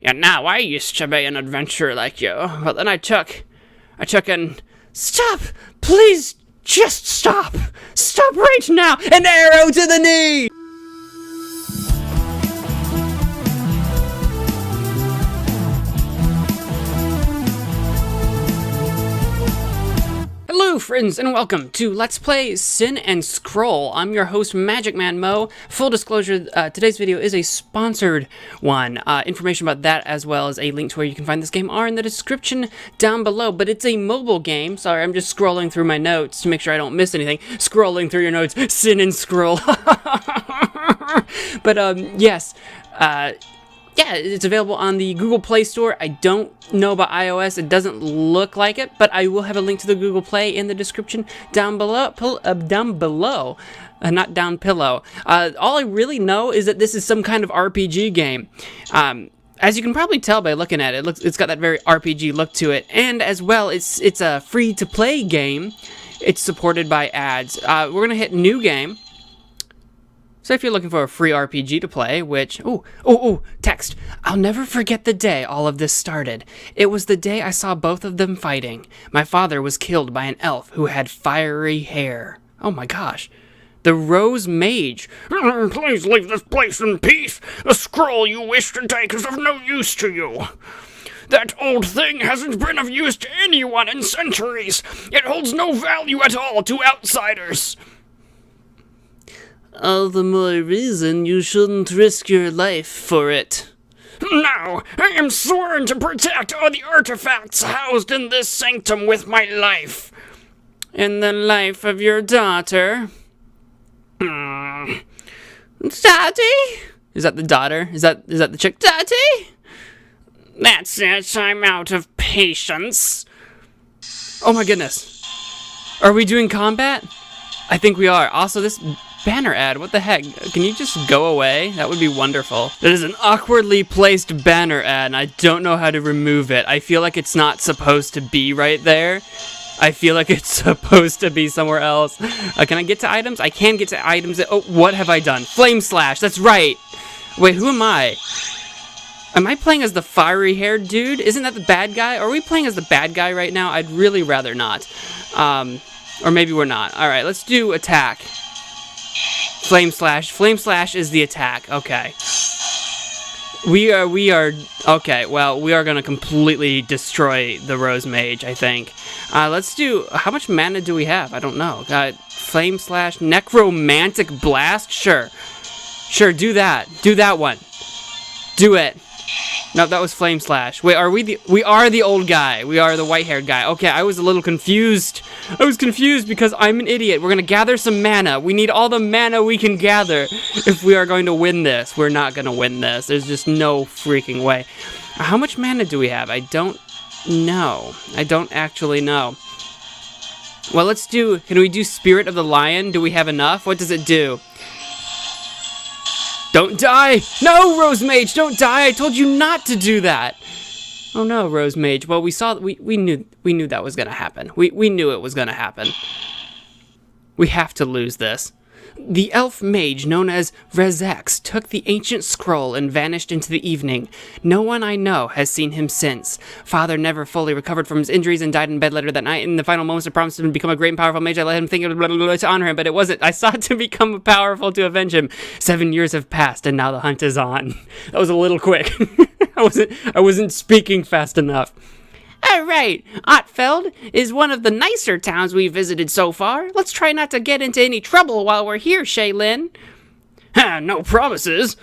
And now I used to be an adventurer like you, but then I took and... Stop! Please, just stop! Stop right now! An arrow to the knee! Hello friends and welcome to Let's Play Sin and Scroll. I'm your host MagicManMo. Full disclosure, today's video is a sponsored one. Information about that as well as a link to where you can find this game are in the description down below. But it's a mobile game. Sorry, I'm just scrolling through my notes to make sure I don't miss anything. Scrolling through your notes, Sin and Scroll. But yes, yeah, it's available on the Google Play Store. I don't know about iOS. It doesn't look like it, but I will have a link to the Google Play in the description down below. Not down pillow. All I really know is that this is some kind of RPG game. As you can probably tell by looking at it, it's got that very RPG look to it, and as well, it's a free-to-play game. It's supported by ads. We're gonna hit New Game. So if you're looking for a free RPG to play, which, text. I'll never forget the day all of this started. It was the day I saw both of them fighting. My father was killed by an elf who had fiery hair. Oh my gosh. The Rose Mage. Please leave this place in peace. The scroll you wish to take is of no use to you. That old thing hasn't been of use to anyone in centuries. It holds no value at all to outsiders. All the more reason you shouldn't risk your life for it. No, I am sworn to protect all the artifacts housed in this sanctum with my life. And the life of your daughter? Daddy? Is that the daughter? Is that the chick? Daddy? That's it, I'm out of patience. Oh my goodness. Are we doing combat? I think we are. Also, this banner ad, what the heck? Can you just go away? That would be wonderful. That is an awkwardly placed banner ad, and I don't know how to remove it. I feel like it's not supposed to be right there. I feel like it's supposed to be somewhere else. Can I get to items? I can get to items. Oh, what have I done? Flame Slash, that's right. Wait, who am I? Am I playing as the fiery-haired dude? Isn't that the bad guy? Are we playing as the bad guy right now? I'd really rather not. Or maybe we're not. All right, let's do attack. Flame Slash. Flame Slash is the attack. Okay. We are, okay, well, we are going to completely destroy the Rose Mage, I think. Let's do, how much mana do we have? I don't know. Flame Slash, Necromantic Blast? Sure. Sure, do that. Do that one. Do it. No, that was Flame Slash. Wait, we are the old guy. We are the white-haired guy. Okay, I was a little confused. I was confused because I'm an idiot. We're going to gather some mana. We need all the mana we can gather if we are going to win this. We're not going to win this. There's just no freaking way. How much mana do we have? I don't know. I don't actually know. Well, let's do, can we do Spirit of the Lion? Do we have enough? What does it do? Don't die! No, Rose Mage, don't die! I told you not to do that! Oh no, Rose Mage. Well, we knew that was gonna happen. We knew it was gonna happen. We have to lose this. The elf mage known as Rezex took the ancient scroll and vanished into the evening. No one I know has seen him since. Father never fully recovered from his injuries and died in bed later that night. In the final moments, I promised him to become a great and powerful mage. I let him think it was to honor him, but it wasn't. I sought to become powerful to avenge him. 7 years have passed, and now the hunt is on. That was a little quick. I wasn't speaking fast enough. All right, Ottfeld is one of the nicer towns we've visited so far. Let's try not to get into any trouble while we're here, shae-lin. No promises.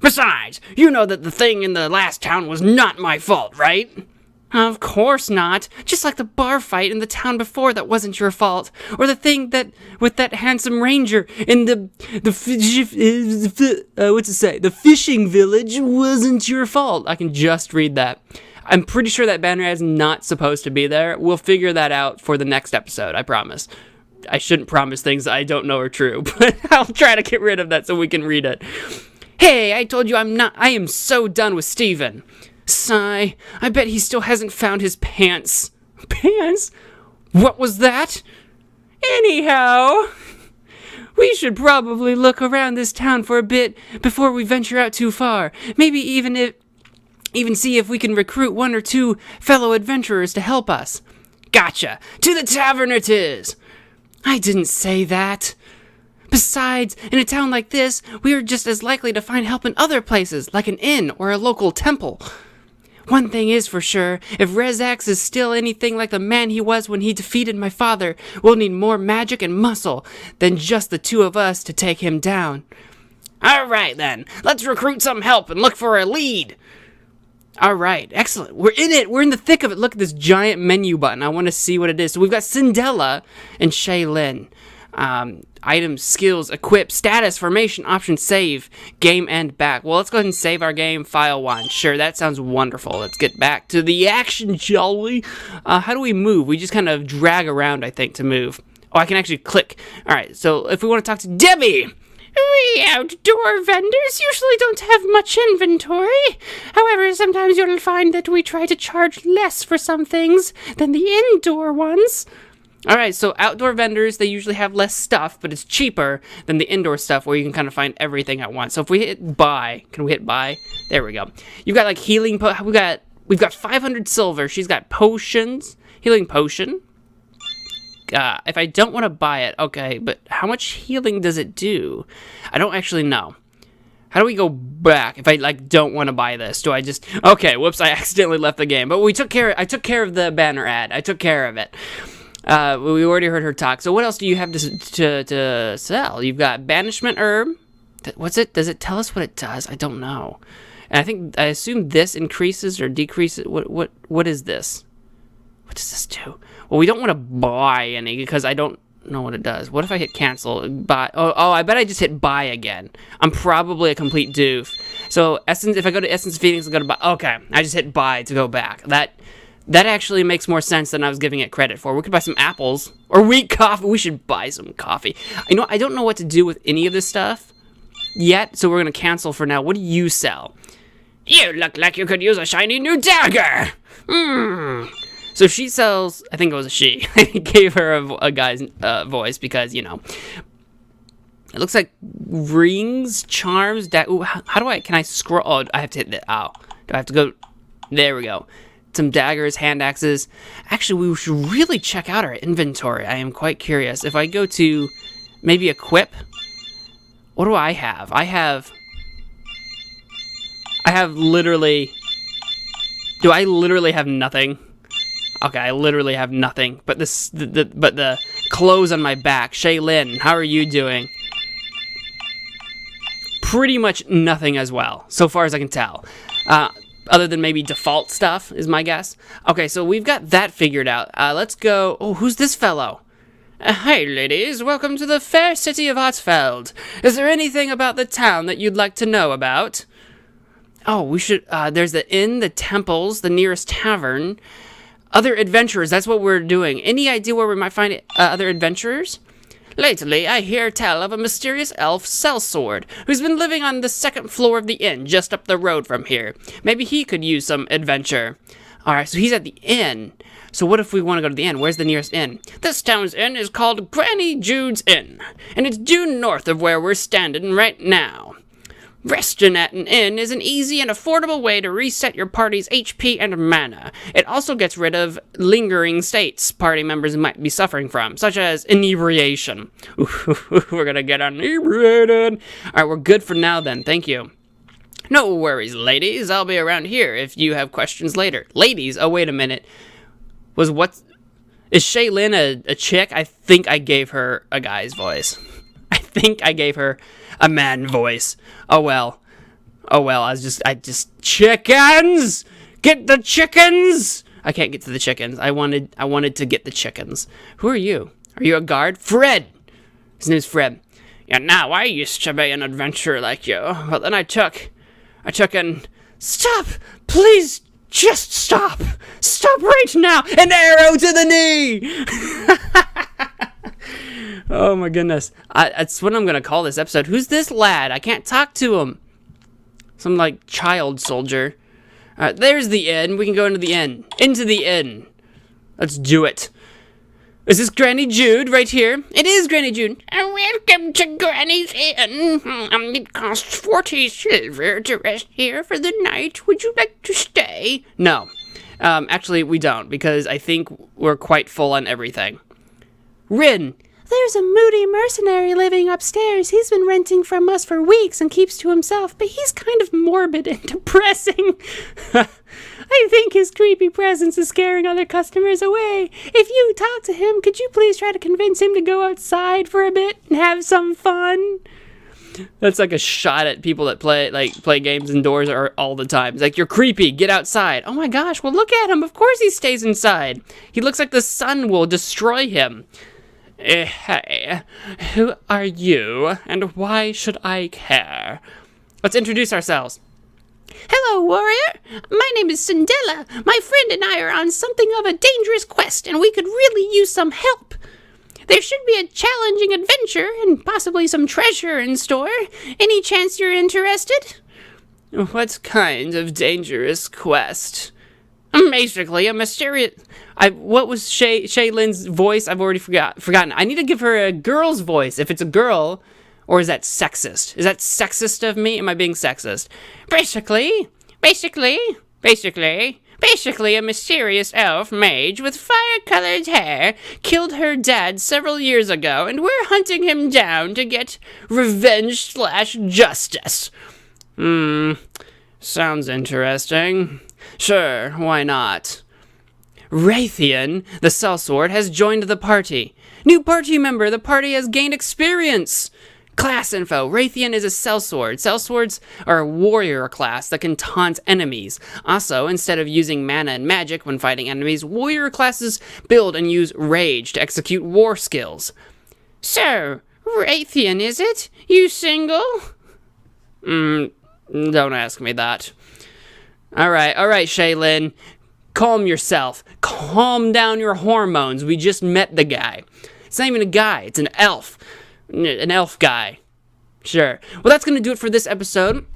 Besides, you know that the thing in the last town was not my fault, right? Of course not. Just like the bar fight in the town before that wasn't your fault. Or the thing that, with that handsome ranger in the fishing village wasn't your fault. I can just read that. I'm pretty sure that banner is not supposed to be there. We'll figure that out for the next episode, I promise. I shouldn't promise things I don't know are true, but I'll try to get rid of that so we can read it. Hey, I told you I am so done with Steven. Sigh, I bet he still hasn't found his pants. Pants? What was that? Anyhow, we should probably look around this town for a bit before we venture out too far. Maybe even if Even see if we can recruit 1 or 2 fellow adventurers to help us. Gotcha! To the tavern it is! I didn't say that. Besides, in a town like this, we are just as likely to find help in other places, like an inn or a local temple. One thing is for sure, if Rezax is still anything like the man he was when he defeated my father, we'll need more magic and muscle than just the 2 of us to take him down. Alright then, let's recruit some help and look for a lead. Alright, excellent. We're in it. We're in the thick of it. Look at this giant menu button. I want to see what it is. So we've got Cinderella and shae-lin. Items, skills, equip, status, formation, option, save, game, and back. Well, let's go ahead and save our game, file 1. Sure, that sounds wonderful. Let's get back to the action, shall we? How do we move? We just kind of drag around, I think, to move. Oh, I can actually click. Alright, so if we want to talk to Debbie. We outdoor vendors usually don't have much inventory. However, sometimes you'll find that we try to charge less for some things than the indoor ones. Alright, so outdoor vendors, they usually have less stuff, but it's cheaper than the indoor stuff where you can kind of find everything at once. So if we hit buy, can we hit buy? There we go. You've got like healing, we've got 500 silver. She's got potions, healing potion. If I don't want to buy it, okay, but how much healing does it do? I don't actually know. How do we go back if I, like, don't want to buy this? Do I just... Okay, whoops, I accidentally left the game. But I took care of the banner ad. I took care of it. We already heard her talk. So what else do you have to sell? You've got banishment herb. What's it? Does it tell us what it does? I don't know. And I assume this increases or decreases. What is this? What does this do? Well, we don't want to buy any because I don't know what it does. What if I hit cancel? Buy. Oh, I bet I just hit buy again. I'm probably a complete doof. So if I go to Essence Phoenix and go to buy. Okay, I just hit buy to go back. That actually makes more sense than I was giving it credit for. We could buy some apples or wheat coffee. We should buy some coffee. I don't know what to do with any of this stuff yet, so we're gonna cancel for now. What do you sell? You look like you could use a shiny new dagger. So she sells, I think it was a she. I gave her a guy's voice because, it looks like rings, charms, can I scroll? Oh, I have to hit that. Oh, do I have to go? There we go. Some daggers, hand axes. Actually, we should really check out our inventory. I am quite curious. If I go to maybe equip, what do I have? I have literally, do I literally have nothing? Okay, I literally have nothing, but the clothes on my back. shae-lin, how are you doing? Pretty much nothing as well, so far as I can tell. Other than maybe default stuff, is my guess. Okay, so we've got that figured out. Let's go... Oh, who's this fellow? Hey, ladies, welcome to the fair city of Hartfeld. Is there anything about the town that you'd like to know about? Oh, we should... there's the inn, the temples, the nearest tavern... Other adventurers, that's what we're doing. Any idea where we might find other adventurers? Lately, I hear tell of a mysterious elf sellsword who's been living on the 2nd floor of the inn just up the road from here. Maybe he could use some adventure. Alright, so he's at the inn. So what if we want to go to the inn? Where's the nearest inn? This town's inn is called Granny Jude's Inn, and it's due north of where we're standing right now. Resting at an inn is an easy and affordable way to reset your party's HP and mana. It also gets rid of lingering states party members might be suffering from, such as inebriation. We're gonna get inebriated. Alright, we're good for now then. Thank you. No worries, ladies. I'll be around here if you have questions later. Ladies? Oh, wait a minute. Is shae-lin a chick? I think I gave her a guy's voice. I think I gave her a man voice. Oh well. I just chickens! Get the chickens! I can't get to the chickens. I wanted to get the chickens. Who are you? Are you a guard? Fred! His name's Fred. Yeah, now I used to be an adventurer like you, but then I took an... Stop! Please, just stop! Stop right now! An arrow to the knee! Oh my goodness. That's what I'm gonna call this episode. Who's this lad? I can't talk to him. Some, like, child soldier. There's the inn. We can go into the inn. Into the inn. Let's do it. Is this Granny Jude right here? It is Granny Jude. Welcome to Granny's Inn. It costs 40 silver to rest here for the night. Would you like to stay? No. Actually, we don't, because I think we're quite full on everything. Rin! There's a moody mercenary living upstairs. He's been renting from us for weeks and keeps to himself, but he's kind of morbid and depressing. I think his creepy presence is scaring other customers away. If you talk to him, could you please try to convince him to go outside for a bit and have some fun? That's like a shot at people that play games indoors all the time. It's like, you're creepy, get outside. Oh my gosh, well look at him. Of course he stays inside. He looks like the sun will destroy him. Hey, who are you, and why should I care? Let's introduce ourselves. Hello, warrior. My name is Cinderella. My friend and I are on something of a dangerous quest, and we could really use some help. There should be a challenging adventure and possibly some treasure in store. Any chance you're interested? What kind of dangerous quest? Basically, a mysterious... What was shae-lin's voice? I've already forgotten. I need to give her a girl's voice. If it's a girl, or is that sexist? Is that sexist of me? Am I being sexist? Basically, a mysterious elf mage with fire-colored hair killed her dad several years ago, and we're hunting him down to get revenge/justice. Sounds interesting. Sure, why not? Raytheon, the sellsword, has joined the party. New party member, the party has gained experience. Class info, Raytheon is a sellsword. Sellswords are a warrior class that can taunt enemies. Also, instead of using mana and magic when fighting enemies, warrior classes build and use rage to execute war skills. So, Raytheon, is it? You single? Don't ask me that. Alright, shae-lin. Calm yourself. Calm down your hormones. We just met the guy. It's not even a guy. It's an elf. An elf guy. Sure. Well, that's going to do it for this episode.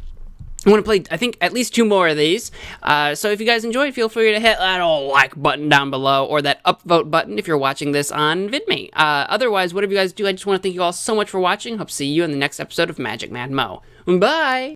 I want to play, I think, at least 2 more of these. So if you guys enjoyed, feel free to hit that old like button down below or that upvote button if you're watching this on VidMe. Otherwise, whatever you guys do, I just want to thank you all so much for watching. Hope to see you in the next episode of MagicManMo. Bye!